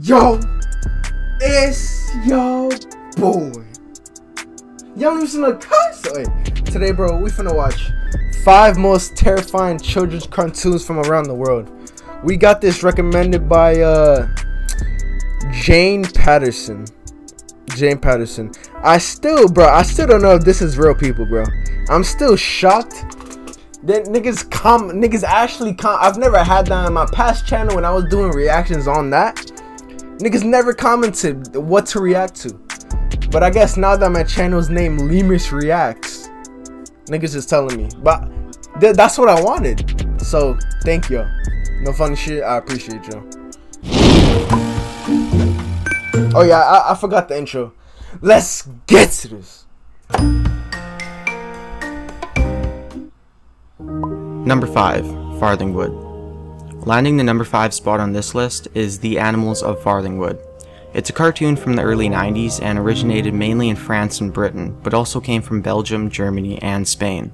Yo, it's yo boy. Y'all listen to cuss. Today, bro, we finna watch 5 most terrifying children's cartoons from around the world. We got this recommended by Jane Patterson. I still don't know if this is real people, bro. I'm still shocked that niggas actually I've never had that on my past channel when I was doing reactions on that. Niggas never commented what to react to. But I guess now that my channel's name Lemus Reacts, niggas is telling me. But that's what I wanted. So thank y'all. No funny shit. I appreciate y'all. Oh yeah, I forgot the intro. Let's get to this. Number 5, Farthingwood. Landing the number 5 spot on this list is The Animals of Farthingwood. It's a cartoon from the early 90s and originated mainly in France and Britain, but also came from Belgium, Germany, and Spain.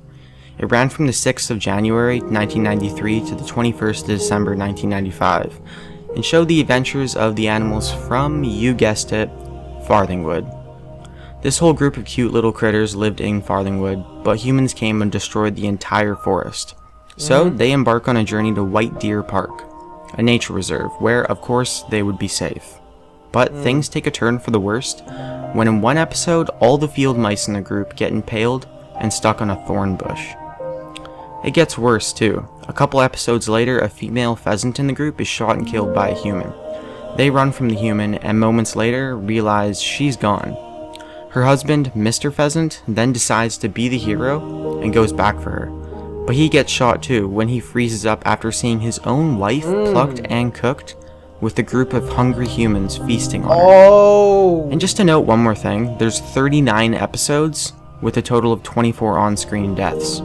It ran from the 6th of January 1993 to the 21st of December 1995, and showed the adventures of the animals from, you guessed it, Farthingwood. This whole group of cute little critters lived in Farthingwood, but humans came and destroyed the entire forest. So they embark on a journey to White Deer Park, a nature reserve, where of course they would be safe. But things take a turn for the worst, when in one episode all the field mice in the group get impaled and stuck on a thorn bush. It gets worse too. A couple episodes later, a female pheasant in the group is shot and killed by a human. They run from the human and moments later realize she's gone. Her husband, Mr. Pheasant, then decides to be the hero and goes back for her. But he gets shot too when he freezes up after seeing his own wife plucked and cooked with a group of hungry humans feasting on her. And just to note one more thing, there's 39 episodes with a total of 24 on-screen deaths.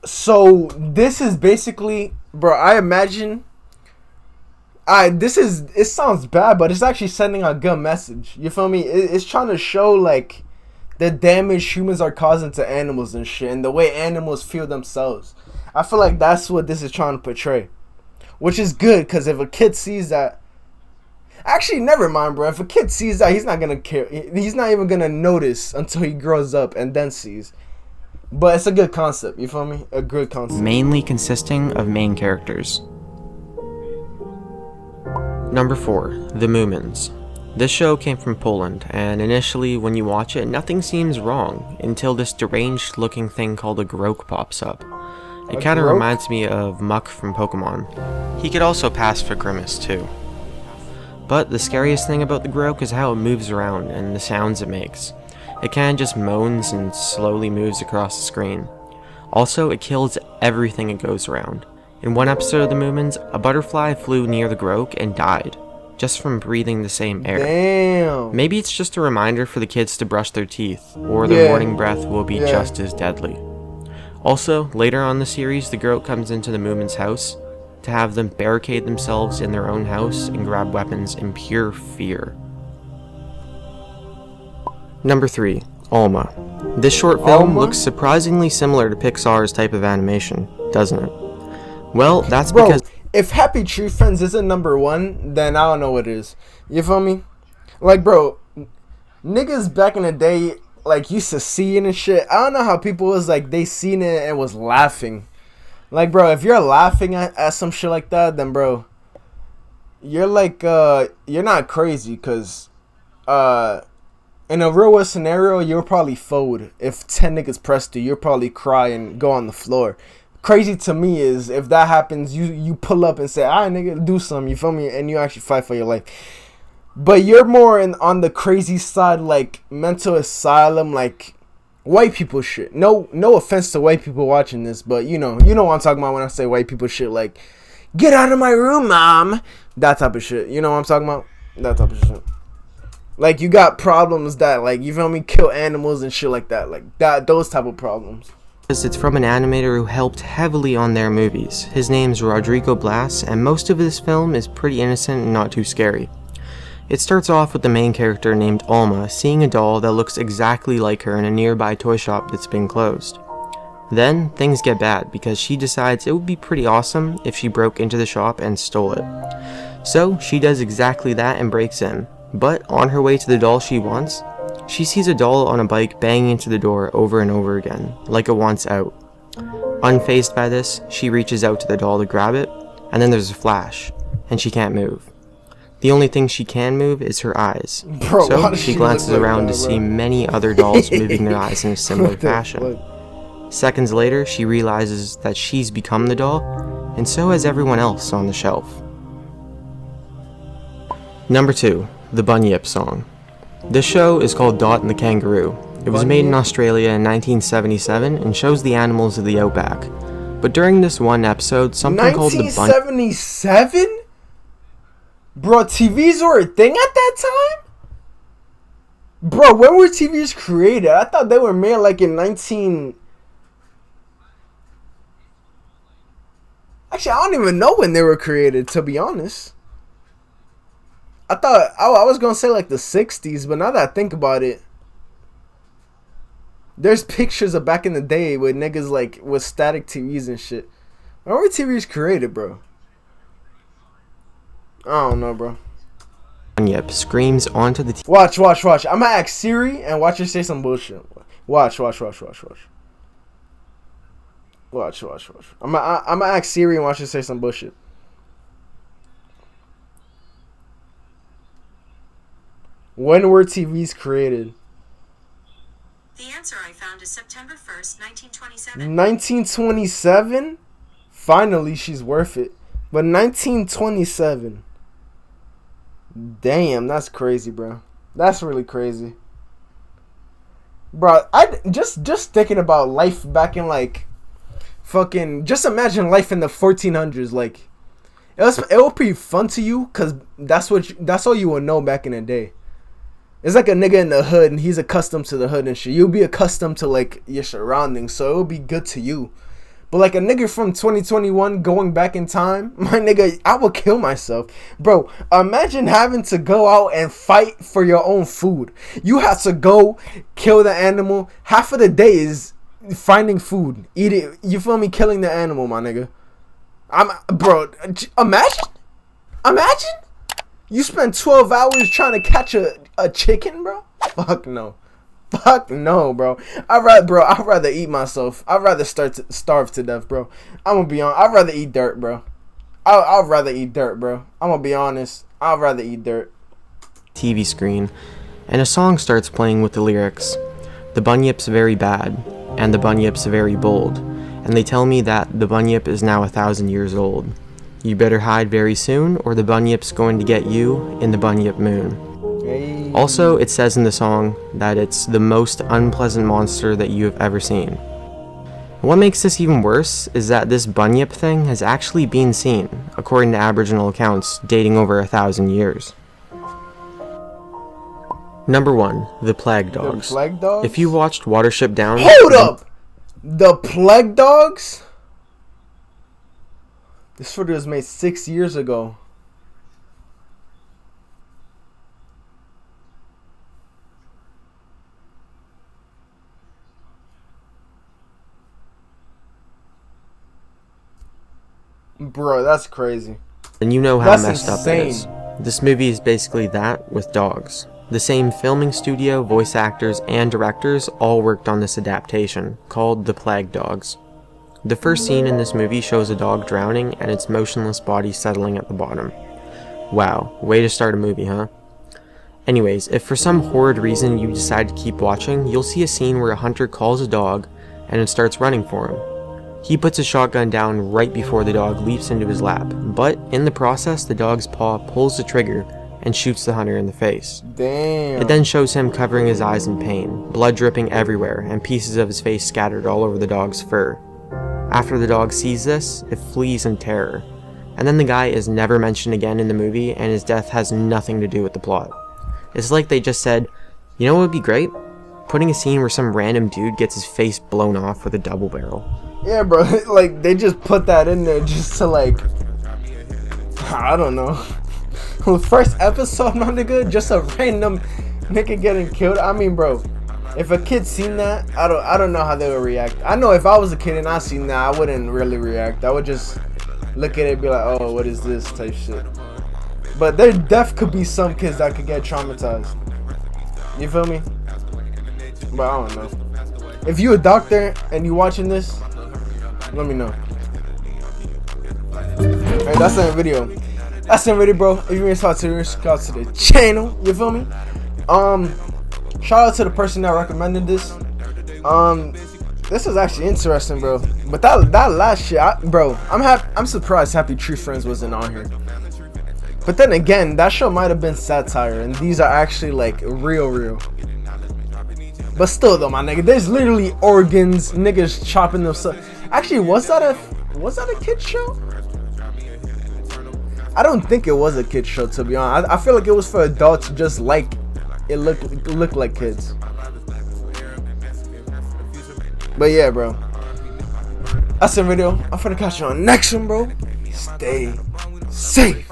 So this is basically, bro, I imagine it sounds bad, but it's actually sending a good message. You feel me? It's trying to show like the damage humans are causing to animals and shit, and the way animals feel themselves. I feel like that's what this is trying to portray, which is good, because if a kid sees that, actually never mind, bro. If a kid sees that, he's not gonna care. He's not even gonna notice until he grows up and then sees. But it's a good concept, you feel me? A good concept. Mainly consisting of main characters. Number 4, The Moomins. This show came from Poland, and initially when you watch it, nothing seems wrong until this deranged looking thing called a Groke pops up. It kinda reminds me of Muck from Pokemon. He could also pass for Grimace too. But the scariest thing about the Groke is how it moves around and the sounds it makes. It kinda just moans and slowly moves across the screen. Also, it kills everything it goes around. In one episode of The Moomins, a butterfly flew near the Groke and died, just from breathing the same air. Damn. Maybe it's just a reminder for the kids to brush their teeth, or their morning breath will be just as deadly. Also, later on in the series, the Groke comes into the Moomins' house to have them barricade themselves in their own house and grab weapons in pure fear. Number 3, Alma. This short film looks surprisingly similar to Pixar's type of animation, doesn't it? Well, that's because if Happy Tree Friends isn't number 1, then I don't know what is. You feel me? Like, bro, niggas back in the day, like, used to see it and shit. I don't know how people was like, they seen it and was laughing. Like, bro, if you're laughing at some shit like that, then, bro, you're like, you're not crazy, because, in a real world scenario, you'll probably fold. If 10 niggas pressed you, you'll probably cry and go on the floor. Crazy to me is if that happens, you pull up and say, alright nigga, do something, you feel me, and you actually fight for your life. But you're more on the crazy side, like mental asylum, like white people shit. No offense to white people watching this, but you know what I'm talking about when I say white people shit, like get out of my room, mom, that type of shit. You know what I'm talking about? That type of shit. Like, you got problems that, like, you feel me, kill animals and shit like that, those type of problems. It's from an animator who helped heavily on their movies. His name's Rodrigo Blas, and most of this film is pretty innocent and not too scary. It starts off with the main character named Alma seeing a doll that looks exactly like her in a nearby toy shop that's been closed. Then, things get bad because she decides it would be pretty awesome if she broke into the shop and stole it. So she does exactly that and breaks in. But on her way to the doll she wants, she sees a doll on a bike banging into the door over and over again, like it wants out. Unfazed by this, she reaches out to the doll to grab it, and then there's a flash, and she can't move. The only thing she can move is her eyes. Bro, so she glances around to see many other dolls moving their eyes in a similar fashion. Seconds later, she realizes that she's become the doll, and so has everyone else on the shelf. Number 2, the Bunyip Song. This show is called Dot and the Kangaroo. It was made in Australia in 1977 and shows the animals of the outback. But during this one episode, something called the 1977? Bro, TVs were a thing at that time? Bro, when were TVs created? I thought they were made like in 19... Actually, I don't even know when they were created, to be honest. I thought I was gonna say like the 60s, but now that I think about it, there's pictures of back in the day with niggas like with static TVs and shit. When were TVs created, bro? I don't know, bro. Bunyip screams onto the Watch. I'm gonna ask Siri and watch her say some bullshit. Watch. I'm gonna ask Siri and watch her say some bullshit. When were TVs created? The answer I found is September 1st, 1927. 1927? Finally, she's worth it. But 1927. Damn, that's crazy, bro. That's really crazy. Bro, I just thinking about life back in like fucking, just imagine life in the 1400s. Like it will be fun to you cuz that's all you will know back in the day. It's like a nigga in the hood and he's accustomed to the hood and shit. You'll be accustomed to like your surroundings, so it'll be good to you. But like a nigga from 2021 going back in time, my nigga, I would kill myself. Bro, imagine having to go out and fight for your own food. You have to go kill the animal. Half of the day is finding food. Eat it. You feel me? Killing the animal, my nigga. Bro, imagine. You spend 12 hours trying to catch a chicken, bro? Fuck no, bro. I'd rather eat myself. I'd rather starve to death, bro. I'm gonna be honest. I'd rather eat dirt, bro. I'd rather eat dirt, bro. I'm gonna be honest. I'd rather eat dirt. TV screen, and a song starts playing with the lyrics. The Bunyip's very bad, and the Bunyip's very bold, and they tell me that the Bunyip is now 1,000 years old. You better hide very soon, or the Bunyip's going to get you in the Bunyip moon. Hey. Also, it says in the song that it's the most unpleasant monster that you have ever seen. What makes this even worse is that this Bunyip thing has actually been seen, according to Aboriginal accounts dating over 1,000 years. Number 1, the Plague Dogs. The Plague Dogs? If you watched Watership Down... Hold up! The Plague Dogs? This footage was made 6 years ago. Bro, that's crazy. And you know how That's messed insane. up it is. This movie is basically that with dogs. The same filming studio, voice actors, and directors all worked on this adaptation, called The Plague Dogs. The first scene in this movie shows a dog drowning and its motionless body settling at the bottom. Wow, way to start a movie, huh? Anyways, if for some horrid reason you decide to keep watching, you'll see a scene where a hunter calls a dog and it starts running for him. He puts his shotgun down right before the dog leaps into his lap, but in the process the dog's paw pulls the trigger and shoots the hunter in the face. Damn. It then shows him covering his eyes in pain, blood dripping everywhere, and pieces of his face scattered all over the dog's fur. After the dog sees this, it flees in terror, and then the guy is never mentioned again in the movie, and his death has nothing to do with the plot. It's like they just said, you know what would be great? Putting a scene where some random dude gets his face blown off with a double barrel. Yeah, bro, like, they just put that in there just to, like, I don't know. First episode, my nigga, just a random nigga getting killed. I mean, bro, if a kid seen that, I don't know how they would react. I know if I was a kid and I seen that, I wouldn't really react. I would just look at it and be like, oh, what is this type shit. But there def could be some kids that could get traumatized. You feel me? But I don't know. If you a doctor and you watching this, let me know. Alright, that's the video. That's the video, bro. If you want to talk to me, subscribe to the channel. You feel me? Shout out to the person that recommended this. This is actually interesting, bro. But that last shit, bro, I'm surprised Happy Tree Friends wasn't on here. But then again, that show might have been satire, and these are actually like real. But still, though, my nigga, there's literally organs, niggas chopping themselves. Actually, was that a kid show? I don't think it was a kid show, to be honest. I feel like it was for adults, just like it looked like kids. But yeah, bro, that's the video. I'm finna catch you on the next one, bro. Stay safe.